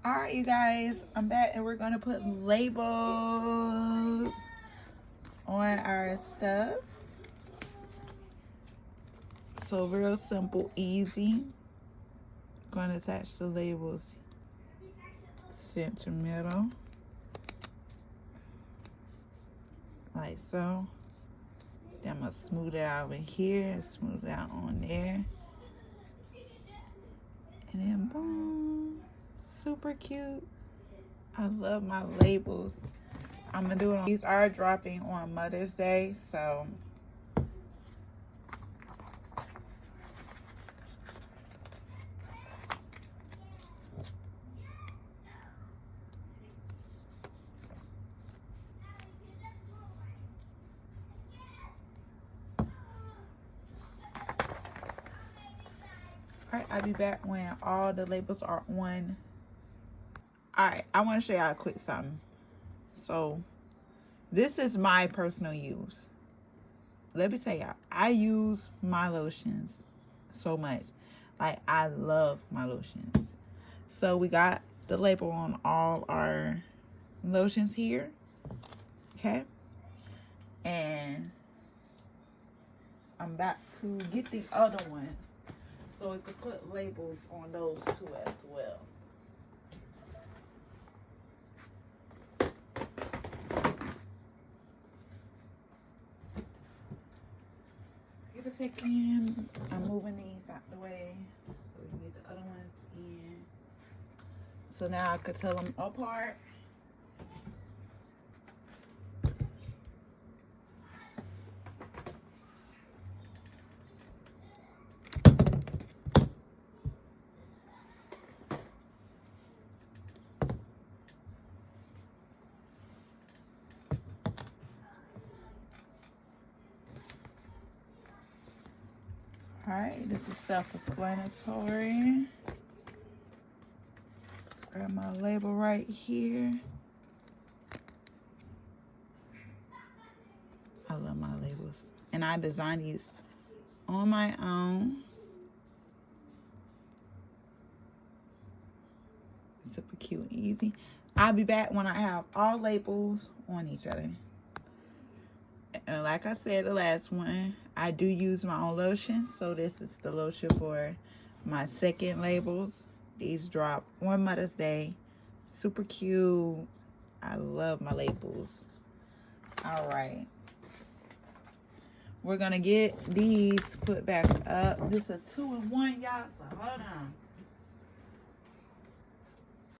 Alright, you guys, I'm back and we're gonna put labels on our stuff. So real simple, easy. Gonna attach the labels center middle, like so. Then I'm gonna smooth it out over here and smooth it out on there. And then boom, super cute. I love my labels. I'm gonna do it on, these are dropping on Mother's Day, so alright, I'll be back when all the labels are on. Alright, I want to show y'all a quick something. So this is my personal use. Let me tell y'all, I use my lotions so much. Like, I love my lotions. So we got the label on all our lotions here. Okay. And I'm about to get the other ones so we could put labels on those two as well. Give a second. I'm moving these out the way so we can get the other ones in. So now I could tell them apart. Alright, this is self-explanatory. Grab my label right here. I love my labels. And I designed these on my own. Super cute and easy. I'll be back when I have all labels on each other. And like I said, the last one, I do use my own lotion. So this is the lotion for my second labels. These drop on Mother's Day. Super cute. I love my labels. All right. We're going to get these put back up. This is a 2-in-1, y'all. So hold on.